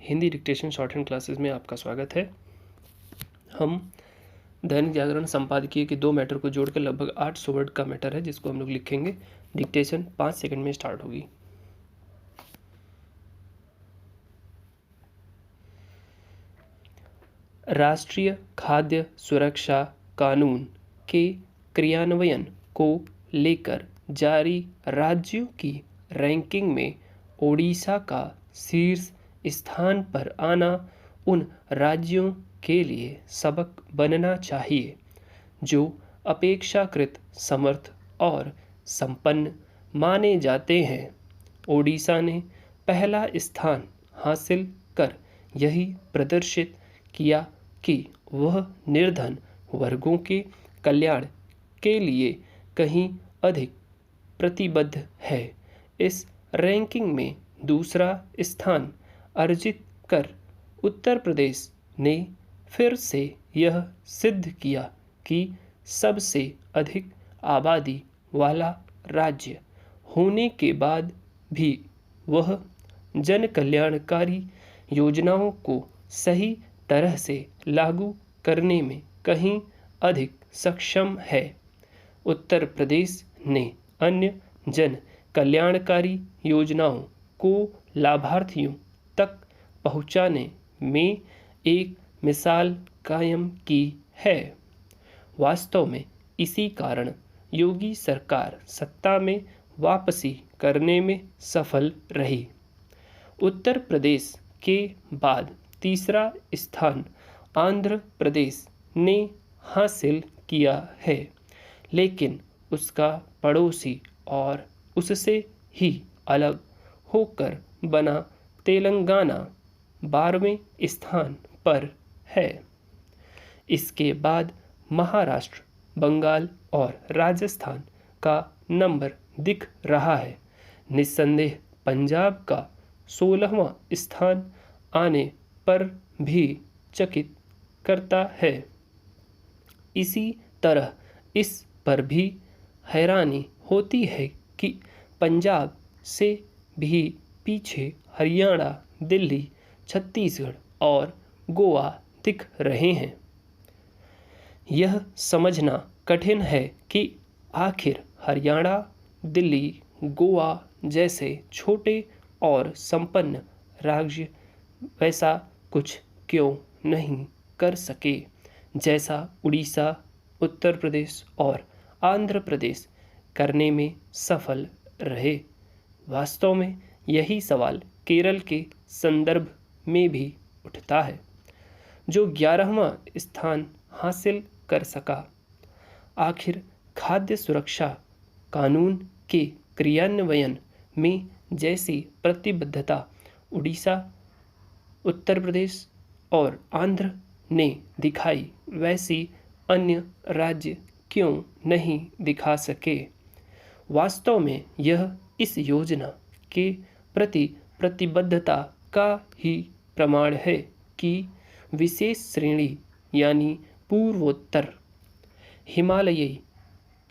Hindi dictation short hand classes में आपका स्वागत है। हम दैनिक जागरण संपादकीय के 2 मैटर को जोड़कर लगभग 800 वर्ड का मैटर है जिसको हम लोग लिखेंगे। डिक्टेशन 5 सेकंड में स्टार्ट होगी। राष्ट्रीय खाद्य सुरक्षा कानून के क्रियान्वयन को लेकर जारी राज्यों की रैंकिंग में ओडिशा का शीर्ष स्थान पर आना उन राज्यों के लिए सबक बनना चाहिए जो अपेक्षाकृत समर्थ और संपन्न माने जाते हैं। ओडिशा ने पहला स्थान हासिल कर यही प्रदर्शित किया कि वह निर्धन वर्गों के कल्याण के लिए कहीं अधिक प्रतिबद्ध है। इस रैंकिंग में दूसरा स्थान अर्जित कर उत्तर प्रदेश ने फिर से यह सिद्ध किया कि सबसे अधिक आबादी वाला राज्य होने के बाद भी वह जन कल्याणकारी योजनाओं को सही तरह से लागू करने में कहीं अधिक सक्षम है। उत्तर प्रदेश ने अन्य जन कल्याणकारी योजनाओं को लाभार्थियों तक पहुंचाने में एक मिसाल कायम की है। वास्तव में इसी कारण योगी सरकार सत्ता में वापसी करने में सफल रही। उत्तर प्रदेश के बाद तीसरा स्थान आंध्र प्रदेश ने हासिल किया है, लेकिन उसका पड़ोसी और उससे ही अलग होकर बना तेलंगाना 12वें स्थान पर है। इसके बाद महाराष्ट्र, बंगाल और राजस्थान का नंबर दिख रहा है। निस्संदेह पंजाब का 16वां स्थान आने पर भी चकित करता है। इसी तरह इस पर भी हैरानी होती है कि पंजाब से भी पीछे हरियाणा, दिल्ली, छत्तीसगढ़ और गोवा दिख रहे हैं। यह समझना कठिन है कि आखिर हरियाणा, दिल्ली, गोवा जैसे छोटे और संपन्न राज्य वैसा कुछ क्यों नहीं कर सके जैसा उड़ीसा, उत्तर प्रदेश और आंध्र प्रदेश करने में सफल रहे। वास्तव में यही सवाल केरल के संदर्भ में भी उठता है, जो 11वां स्थान हासिल कर सका। आखिर खाद्य सुरक्षा कानून के क्रियान्वयन में जैसी प्रतिबद्धता उड़ीसा, उत्तर प्रदेश और आंध्र ने दिखाई, वैसी अन्य राज्य क्यों नहीं दिखा सके। वास्तव में यह इस योजना के प्रति प्रतिबद्धता का ही प्रमाण है कि विशेष श्रेणी यानी पूर्वोत्तर, हिमालयी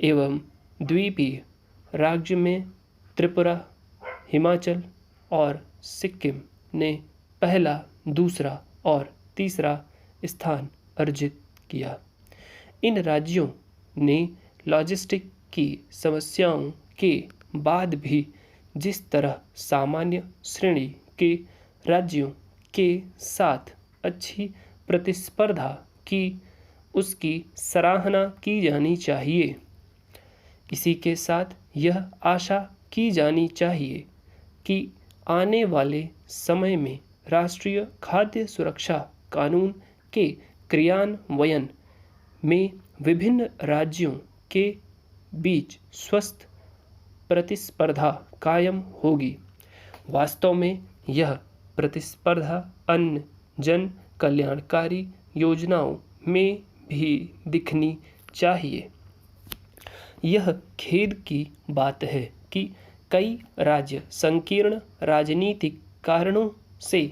एवं द्वीपीय राज्य में त्रिपुरा, हिमाचल और सिक्किम ने पहला, दूसरा और तीसरा स्थान अर्जित किया। इन राज्यों ने लॉजिस्टिक की समस्याओं के बाद भी जिस तरह सामान्य श्रेणी के राज्यों के साथ अच्छी प्रतिस्पर्धा की, उसकी सराहना की जानी चाहिए। इसी के साथ यह आशा की जानी चाहिए कि आने वाले समय में राष्ट्रीय खाद्य सुरक्षा कानून के क्रियान्वयन में विभिन्न राज्यों के बीच स्वस्थ प्रतिस्पर्धा कायम होगी। वास्तव में यह प्रतिस्पर्धा अन्य जन कल्याणकारी योजनाओं में भी दिखनी चाहिए। यह खेद की बात है कि कई राज्य संकीर्ण राजनीतिक कारणों से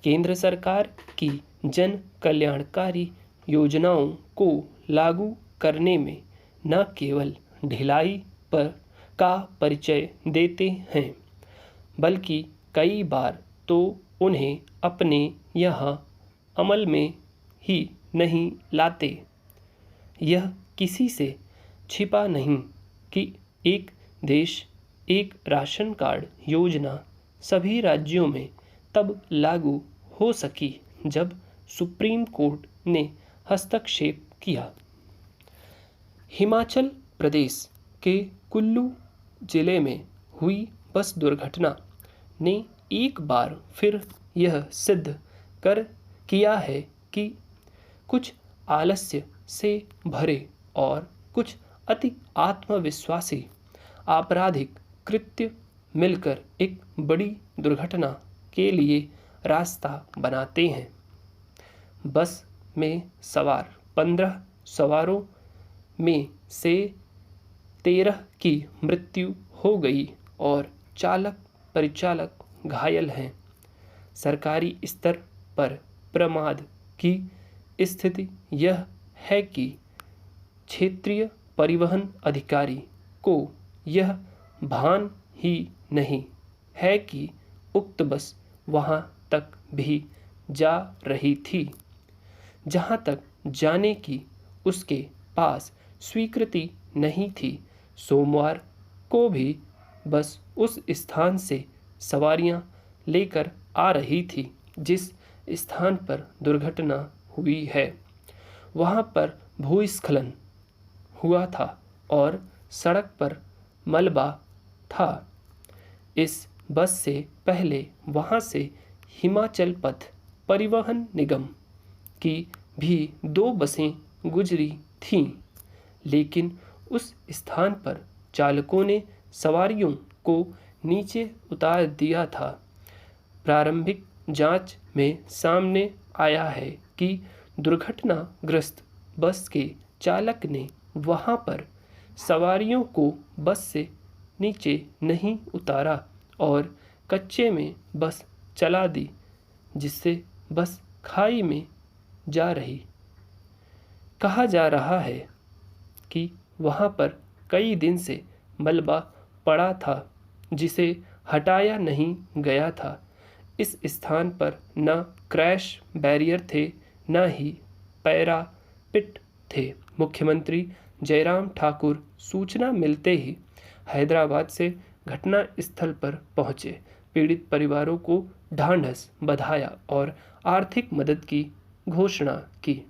केंद्र सरकार की जन कल्याणकारी योजनाओं को लागू करने में न केवल ढिलाई का परिचय देते हैं, बल्कि कई बार तो उन्हें अपने यहाँ अमल में ही नहीं लाते। यह किसी से छिपा नहीं कि एक देश एक राशन कार्ड योजना सभी राज्यों में तब लागू हो सकी जब सुप्रीम कोर्ट ने हस्तक्षेप किया। हिमाचल प्रदेश के कुल्लू जिले में हुई बस दुर्घटना ने एक बार फिर यह सिद्ध कर किया है कि कुछ आलस्य से भरे और कुछ अति आत्मविश्वासी आपराधिक कृत्य मिलकर एक बड़ी दुर्घटना के लिए रास्ता बनाते हैं। बस में सवार 15 सवारों में से 13 की मृत्यु हो गई और चालक परिचालक घायल हैं। सरकारी स्तर पर प्रमाद की स्थिति यह है कि क्षेत्रीय परिवहन अधिकारी को यह भान ही नहीं है कि उक्त बस वहां तक भी जा रही थी जहां तक जाने की उसके पास स्वीकृति नहीं थी। सोमवार को भी बस उस स्थान से सवारियां लेकर आ रही थी जिस स्थान पर दुर्घटना हुई है। वहां पर भूस्खलन हुआ था और सड़क पर मलबा था। इस बस से पहले वहां से हिमाचल पथ परिवहन निगम की भी 2 बसें गुजरी थीं, लेकिन उस स्थान पर चालकों ने सवारियों को नीचे उतार दिया था। प्रारंभिक जांच में सामने आया है कि दुर्घटनाग्रस्त बस के चालक ने वहां पर सवारियों को बस से नीचे नहीं उतारा और कच्चे में बस चला दी, जिससे बस खाई में जा रही। कहा जा रहा है कि वहां पर कई दिन से मलबा पड़ा था जिसे हटाया नहीं गया था। इस स्थान पर न क्रैश बैरियर थे न ही पैरापिट थे। मुख्यमंत्री जयराम ठाकुर सूचना मिलते ही हैदराबाद से घटना स्थल पर पहुंचे, पीड़ित परिवारों को ढांढस बंधाया और आर्थिक मदद की घोषणा की।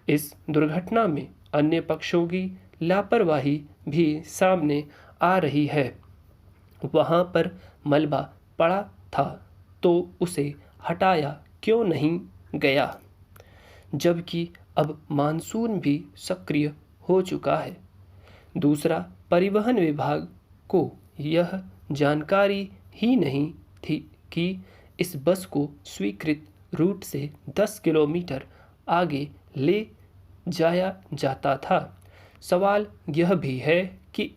इस दुर्घटना में अन्य पक्षों की लापरवाही भी सामने आ रही है। वहां पर मलबा पड़ा था तो उसे हटाया क्यों नहीं गया, जबकि अब मानसून भी सक्रिय हो चुका है। दूसरा, परिवहन विभाग को यह जानकारी ही नहीं थी कि इस बस को स्वीकृत रूट से 10 किलोमीटर आगे ले जाया जाता था। सवाल यह भी है कि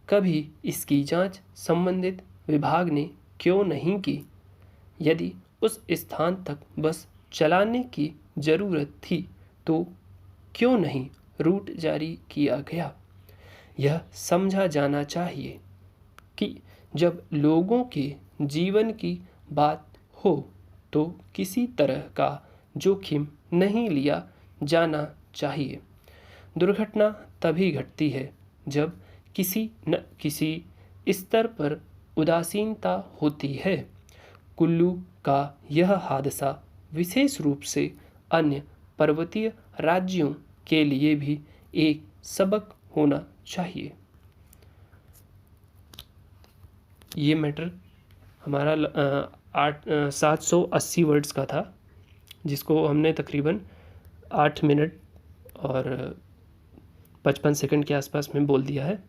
कभी इसकी जांच संबंधित विभाग ने क्यों नहीं की? यदि उस स्थान तक बस चलाने की ज़रूरत थी तो क्यों नहीं रूट जारी किया गया? यह समझा जाना चाहिए कि जब लोगों के जीवन की बात हो तो किसी तरह का जोखिम नहीं लिया जाना चाहिए। दुर्घटना तभी घटती है जब किसी न किसी स्तर पर उदासीनता होती है। कुल्लू का यह हादसा विशेष रूप से अन्य पर्वतीय राज्यों के लिए भी एक सबक होना चाहिए। ये मैटर हमारा 780 वर्ड्स का था, जिसको हमने तकरीबन 8 मिनट और 55 सेकंड के आसपास में बोल दिया है।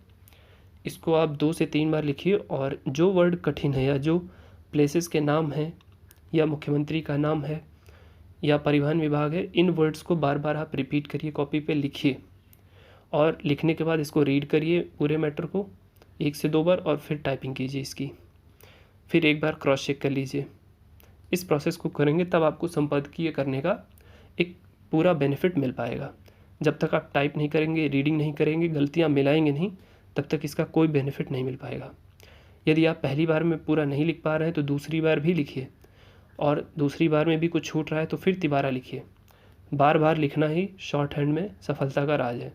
इसको आप 2 से 3 बार लिखिए और जो वर्ड कठिन है या जो प्लेसेस के नाम हैं या मुख्यमंत्री का नाम है या परिवहन विभाग है, इन वर्ड्स को बार बार आप रिपीट करिए, कॉपी पे लिखिए और लिखने के बाद इसको रीड करिए पूरे मैटर को 1 से 2 बार और फिर टाइपिंग कीजिए इसकी, फिर एक बार क्रॉस चेक कर लीजिए। इस प्रोसेस को करेंगे तब आपको संपादकीय करने का एक पूरा बेनिफिट मिल पाएगा। जब तक आप टाइप नहीं करेंगे, रीडिंग नहीं करेंगे, गलतियाँ मिलाएंगे नहीं, तब तक इसका कोई बेनिफिट नहीं मिल पाएगा। यदि आप पहली बार में पूरा नहीं लिख पा रहे हैं तो दूसरी बार भी लिखिए और दूसरी बार में भी कुछ छूट रहा है तो फिर तिबारा लिखिए। बार बार लिखना ही शॉर्ट हैंड में सफलता का राज है।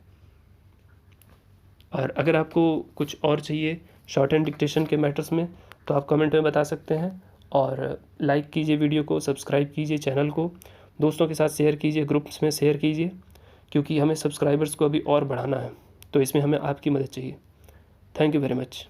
और अगर आपको कुछ और चाहिए शॉर्ट हैंड डिक्टेशन के मैटर्स में तो आप कमेंट में बता सकते हैं। और लाइक कीजिए वीडियो को, सब्सक्राइब कीजिए चैनल को, दोस्तों के साथ शेयर कीजिए, ग्रुप्स में शेयर कीजिए, क्योंकि हमें सब्सक्राइबर्स को अभी और बढ़ाना है, तो इसमें हमें आपकी मदद चाहिए। Thank you very much.